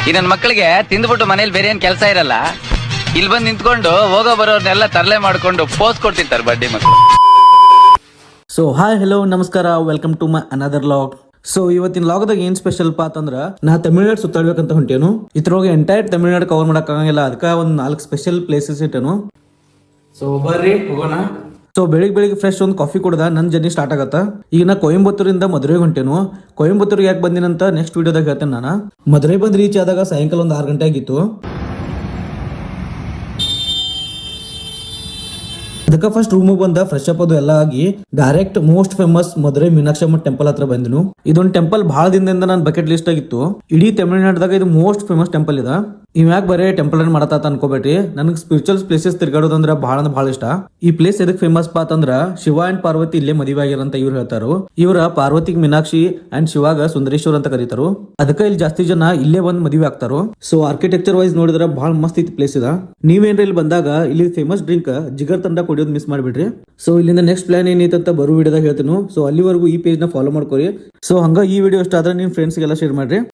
ಈ ನನ್ನ ಮಕ್ಕಳಿಗೆ ತಿಂದ್ಬಿಟ್ಟು ಮನೇಲಿ ಬೇರೆ ಏನ್ ಕೆಲಸ ಇರಲ್ಲ, ಇಲ್ಲಿ ಬಂದು ನಿಂತ್ಕೊಂಡು ಹೋಗೋ ಬರೋರ್ನೆಲ್ಲ ತರಲೆ ಮಾಡ್ಕೊಂಡು ಪೋಸ್ ಕೊಡ್ತಿರ್ತಾರೆ ಬಡ್ಡಿ ಮಕ್ಕಳು. ಸೊ ಹಾಯ್ ಹಲೋ ನಮಸ್ಕಾರ, welcome to my another vlog. So ಇವತ್ತಿನ ಲಾಗದಾಗ ಏನ್ ಸ್ಪೆಷಲ್ ಪಾ ಅಂತಂದ್ರ ನಾ ತಮಿಳ್ನಾಡು ಸುತ್ತಾಡ್ಬೇಕಂತ ಹೊಂಟೇನು. ಇದ್ರೊಳಗೆ ಎಂಟೈರ್ ತಮಿಳ್ನಾಡು ಕವರ್ ಮಾಡಕ್ ಆಗಂಗಿಲ್ಲ, ಅದಕ್ಕೆ ಒಂದ್ 4 ಸ್ಪೆಷಲ್ ಪ್ಲೇಸಸ್ ಇಟ್ಟೇನು. ಸೊ ಬರ್ರಿ ಹೋಗೋಣ. ಸೊ ಬೆಳಿಗ್ಗೆ ಫ್ರೆಶ್ ಒಂದು ಕಾಫಿ ಕುಡ್ದ ನನ್ನ ಜರ್ನಿ ಸ್ಟಾರ್ಟ್ ಆಗತ್ತ. ಈಗ ನಾ ಕೊಯಂಬತ್ತೂರಿಂದ ಮದುವೆಗೆ ಹೊಂಟೇನು. ಕೊಯಂಬತ್ತೂರಿಗೆ ಯಾಕೆ ಬಂದಿನಂತ ನೆಕ್ಸ್ಟ್ ವಿಡಿಯೋದಾಗ ಹೇಳ್ತೇನೆ ನಾನು. ಮದುವೆ ಬಂದು ರೀಚ್ ಆದಾಗ ಸಾಯಂಕಾಲ ಒಂದು 6 ಗಂಟೆ ಆಗಿತ್ತು. ಅದಕ್ಕೆ ಫಸ್ಟ್ ರೂಮಿಗೆ ಬಂದ ಫ್ರೆಶ್ ಅಪ್ ಅದು ಎಲ್ಲ ಆಗಿ ಡೈರೆಕ್ಟ್ ಮೋಸ್ಟ್ ಫೇಮಸ್ ಮದುವೆ ಮೀನಾಕ್ಷಮ್ಮ ಟೆಂಪಲ್ ಹತ್ರ ಬಂದಿನು. ಇದೊಂದು ಟೆಂಪಲ್ ಬಹಳ ದಿನದಿಂದ ನನ್ನ ಬಕೆಟ್ ಲಿಸ್ಟ್ ಆಗಿತ್ತು. ಇಡೀ ತಮಿಳ್ನಾಡದಾಗ ಇದು ಮೋಸ್ಟ್ ಫೇಮಸ್ ಟೆಂಪಲ್ ಇದ. ಇವ್ ಯಾಕೆ ಬರೀ ಟೆಂಪಲ್ ರನ್ ಮಾಡತ್ತ ಅನ್ಕೋಬೇಡ್ರಿ, ನನಗೆ ಸ್ಪಿರಿಚುವಲ್ ಪ್ಲೇಸಸ್ ತಿರ್ಗಾಡೋದಂದ್ರ ಬಹಳ ಇಷ್ಟ. ಈ ಪ್ಲೇಸ್ ಎದಕ್ ಫೇಮಸ್ ಪಾ ಅಂತಂದ್ರ ಶಿವ ಅಂಡ್ ಪಾರ್ವತಿ ಇಲ್ಲೇ ಮದುವೆ ಆಗ್ಯಾರಂತ ಇವ್ರು ಹೇಳ್ತಾರು. ಇವ್ರ ಪಾರ್ವತಿಗ್ ಮೀನಾಕ್ಷಿ ಅಂಡ್ ಶಿವಾಗ ಸುಂದರೇಶ್ವರ್ ಅಂತ ಕರೀತಾರು. ಅದಕ್ಕೆ ಇಲ್ಲಿ ಜಾಸ್ತಿ ಜನ ಇಲ್ಲೇ ಬಂದ್ ಮದುವೆ ಆಗ್ತಾರು. ಸೊ ಆರ್ಕಿಟೆಕ್ಚರ್ ವೈಸ್ ನೋಡಿದ್ರೆ ಬಹಳ ಮಸ್ತ್ ಐತಿ ಪ್ಲೇಸ್ ಇದ. ನೀವೇನ್ರಿ ಇಲ್ಲಿ ಬಂದಾಗ ಇಲ್ಲಿ ಫೇಮಸ್ ಡ್ರಿಂಕ್ ಜಿಗರ್ ತಂಡ ಕುಡಿಯೋದು ಮಿಸ್ ಮಾಡ್ಬಿಡ್ರಿ. ಸೊ ಇಲ್ಲಿಂದ ನೆಕ್ಸ್ಟ್ ಪ್ಲಾನ್ ಏನೈತೆ ಬರೋ ವಿಡಿಯೋದಾಗ ಹೇಳ್ತೀನಿ. ಸೊ ಅಲ್ಲಿವರೆಗೂ ಈ ಪೇಜ್ ನ ಫಾಲೋ ಮಾಡ್ಕೊರಿ. ಸೊ ಹಂಗ ಈ ವಿಡಿಯೋ ಇಷ್ಟ ಆದ್ರೆ ನಿಮ್ ಫ್ರೆಂಡ್ಸ್ಗೆಲ್ಲ ಶೇರ್ ಮಾಡ್ರಿ.